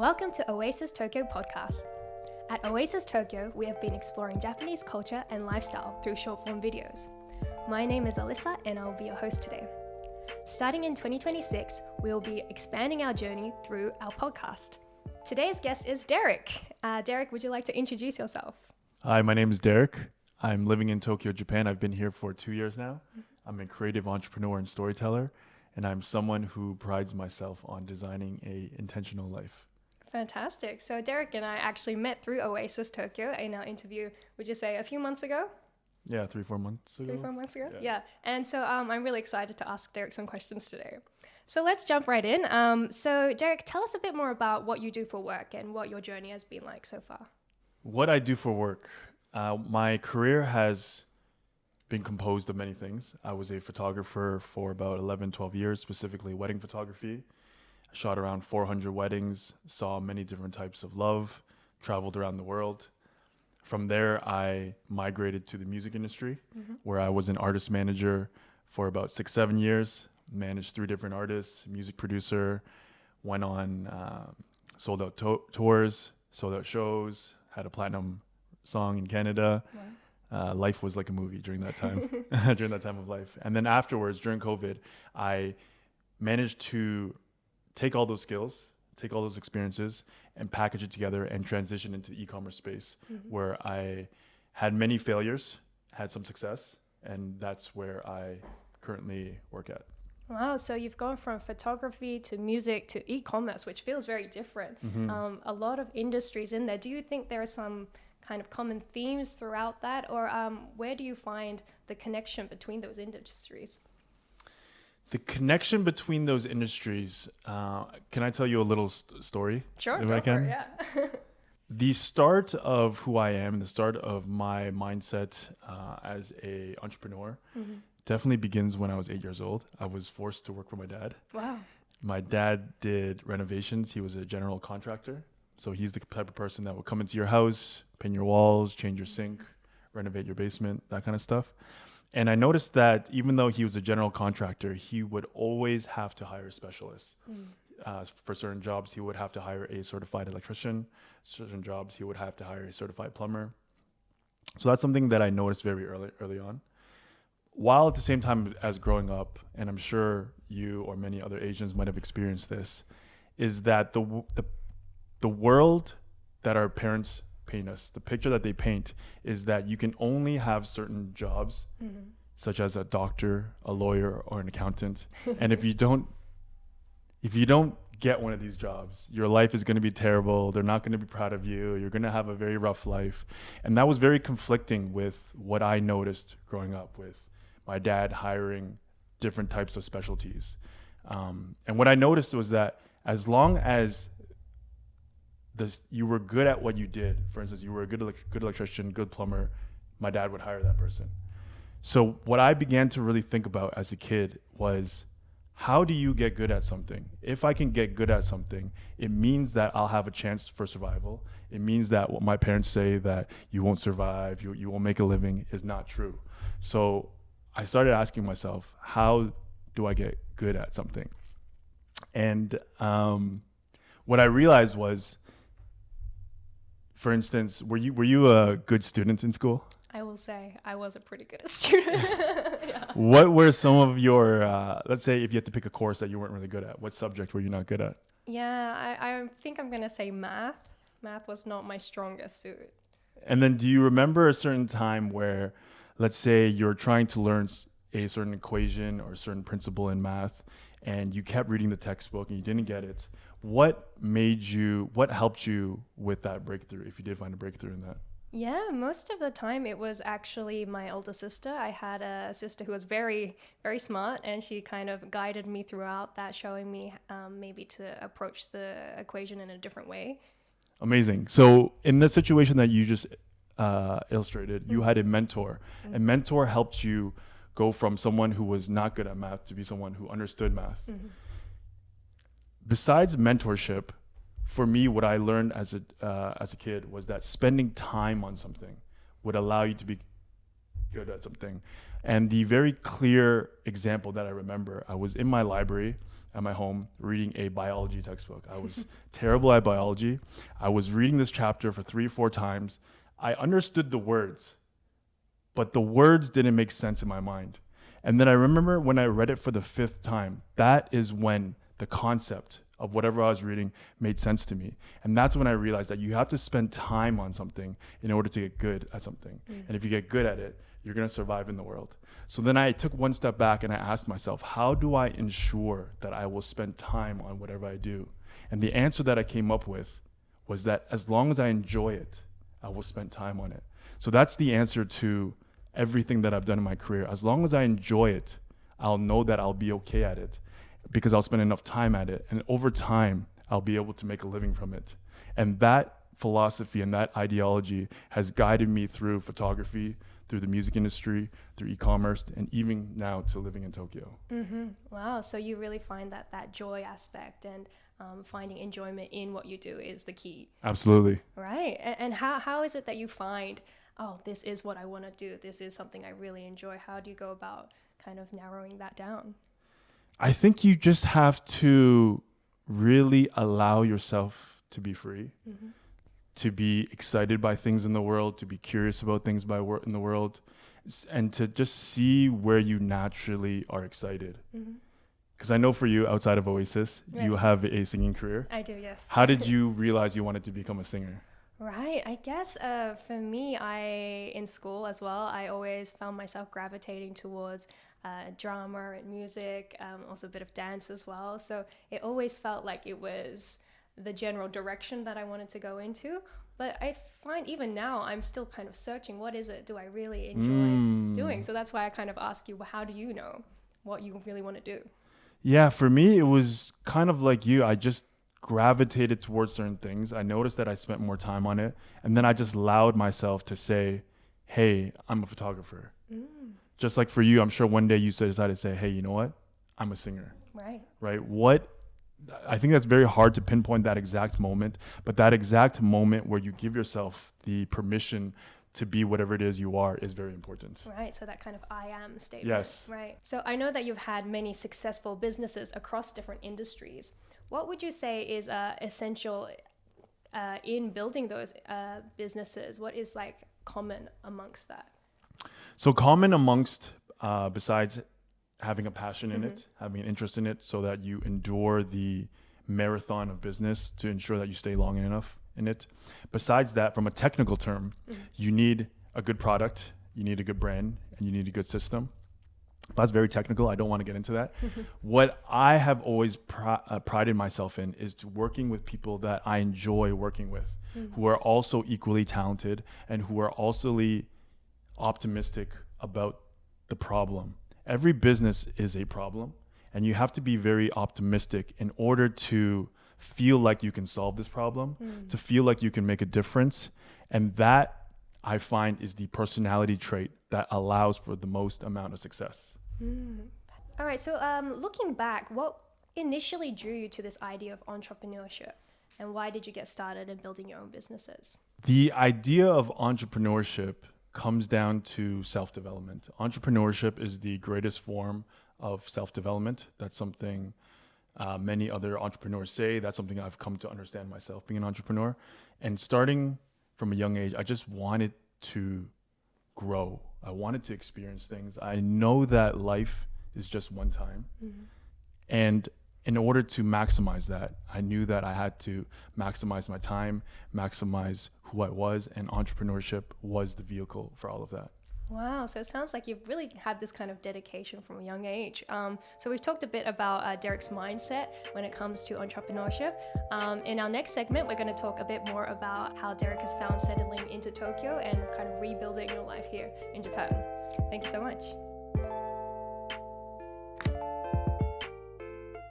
Welcome to OASIS Tokyo podcast. At OASIS Tokyo, we have been exploring Japanese culture and lifestyle through short-form videos. My name is Alyssa and I will be your host today. Starting in 2026, we will be expanding our journey through our podcast. Today's guest is Derek. Derek, would you like to introduce yourself? Hi, my name is Derek. I'm living in Tokyo, Japan. I've been here for 2 years now. I'm a creative entrepreneur and storyteller, and I'm someone who prides myself on designing an intentional life. Fantastic. So Derek and I actually met through OASIS Tokyo in our interview, would you say a few months ago? Yeah, 3-4 months ago. 3-4 months ago? Yeah. And so I'm really excited to ask Derek some questions today. So let's jump right in. So Derek, tell us a bit more about what you do for work and what your journey has been like so far. What I do for work. My career has been composed of many things. I was a photographer for about 11, 12 years, specifically wedding photography. I shot around 400 weddings, saw many different types of love, traveled around the world. From there, I migrated to the music industry, where I was an artist manager for about 6-7 years, managed 3 different artists, music producer, went on sold out tours, sold out shows, had a platinum song in Canada. Wow. Life was like a movie during that time, during that time of life. And then afterwards, during COVID, I managed to take all those skills, take all those experiences and package it together and transition into the e-commerce space where I had many failures, had some success, and that's where I currently work at. Wow, so you've gone from photography to music to e-commerce, which feels very different. A lot of industries in there. Do you think there are some kind of common themes throughout that, or where do you find the connection between those industries? The connection between those industries, can I tell you a little story? Sure, if go I can? for it, yeah. The start of who I am, the start of my mindset as a entrepreneur definitely begins when I was 8 years old. I was forced to work for my dad. Wow. My dad did renovations. He was a general contractor. So he's the type of person that would come into your house, paint your walls, change your sink, renovate your basement, that kind of stuff. And I noticed that even though he was a general contractor, he would always have to hire specialists. For certain jobs, he would have to hire a certified electrician. Certain jobs, he would have to hire a certified plumber. So that's something that I noticed very early on. While at the same time as growing up, and I'm sure you or many other Asians might have experienced this, is that the world that our parents paint us, the picture that they paint is that you can only have certain jobs, such as a doctor, a lawyer, or an accountant. And if you don't get one of these jobs, your life is going to be terrible. They're not going to be proud of you. You're going to have a very rough life. And that was very conflicting with what I noticed growing up, with my dad hiring different types of specialties. And what I noticed was that as long as you were good at what you did, for instance, you were a good electrician, good plumber, my dad would hire that person. So what I began to really think about as a kid was, how do you get good at something? If I can get good at something, it means that I'll have a chance for survival. It means that what my parents say, that you won't survive, you won't make a living, is not true. So I started asking myself, how do I get good at something? And what I realized was, for instance, were you a good student in school? I will say I was a pretty good student. Yeah. What were some of your, let's say if you had to pick a course that you weren't really good at, what subject were you not good at? Yeah, I think I'm going to say math. Math was not my strongest suit. And then do you remember a certain time where, let's say you're trying to learn a certain equation or a certain principle in math, and you kept reading the textbook and you didn't get it? What helped you with that breakthrough, if you did find a breakthrough in that? Yeah, most of the time it was actually my older sister. I had a sister who was very, very smart, and she kind of guided me throughout that, showing me maybe to approach the equation in a different way. Amazing. So in the situation that you just illustrated, you had a mentor. A mentor helped you go from someone who was not good at math to be someone who understood math. Besides mentorship, for me, what I learned as a kid was that spending time on something would allow you to be good at something. And the very clear example that I remember, I was in my library at my home reading a biology textbook. I was terrible at biology. I was reading this chapter for 3 or 4 times. I understood the words, but the words didn't make sense in my mind. And then I remember when I read it for the 5th time, that is when the concept of whatever I was reading made sense to me. And that's when I realized that you have to spend time on something in order to get good at something. And if you get good at it, you're going to survive in the world. So then I took one step back and I asked myself, how do I ensure that I will spend time on whatever I do? And the answer that I came up with was that as long as I enjoy it, I will spend time on it. So that's the answer to everything that I've done in my career. As long as I enjoy it, I'll know that I'll be okay at it because I'll spend enough time at it. And over time, I'll be able to make a living from it. And that philosophy and that ideology has guided me through photography, through the music industry, through e-commerce, and even now to living in Tokyo. Wow, so you really find that joy aspect and finding enjoyment in what you do is the key. Absolutely. Right. And how is it that you find, oh, this is what I want to do, this is something I really enjoy? How do you go about kind of narrowing that down? I think you just have to really allow yourself to be free, to be excited by things in the world, to be curious about things in the world, and to just see where you naturally are excited. Because I know for you, outside of OASIS, you have a singing career. I do, yes. How did you realize you wanted to become a singer? Right. I guess for me, in school as well, I always found myself gravitating towards drama and music, also a bit of dance as well. So it always felt like it was the general direction that I wanted to go into. But I find even now, I'm still kind of searching, what is it do I really enjoy doing? So that's why I kind of ask you, well, how do you know what you really want to do? Yeah, for me, it was kind of like you. I just gravitated towards certain things. I noticed that I spent more time on it. And then I just allowed myself to say, hey, I'm a photographer. Just like for you, I'm sure one day you decided to say, hey, you know what? I'm a singer. Right? I think that's very hard to pinpoint that exact moment, but that exact moment where you give yourself the permission to be whatever it is you are is very important. Right. So that kind of I am statement. Yes. Right. So I know that you've had many successful businesses across different industries. What would you say is essential in building those businesses? What is like common amongst that? So common amongst, besides having a passion in it, having an interest in it so that you endure the marathon of business to ensure that you stay long enough in it. Besides that, from a technical term, you need a good product, you need a good brand, and you need a good system. That's very technical. I don't want to get into that. What I have always prided myself in is to working with people that I enjoy working with, who are also equally talented and who are also optimistic about the problem. Every business is a problem, and you have to be very optimistic in order to feel like you can solve this problem, to feel like you can make a difference. And that, I find, is the personality trait that allows for the most amount of success. All right. So looking back, what initially drew you to this idea of entrepreneurship, and why did you get started in building your own businesses? The idea of entrepreneurship comes down to self-development. Entrepreneurship is the greatest form of self-development. That's something many other entrepreneurs say. That's something I've come to understand myself being an entrepreneur. And starting from a young age, I just wanted to grow. I wanted to experience things. I know that life is just one time. And in order to maximize that, I knew that I had to maximize my time, maximize who I was, and entrepreneurship was the vehicle for all of that. Wow, so it sounds like you've really had this kind of dedication from a young age. So we've talked a bit about Derek's mindset when it comes to entrepreneurship. In our next segment, we're going to talk a bit more about how Derek has found settling into Tokyo and kind of rebuilding your life here in Japan. Thank you so much.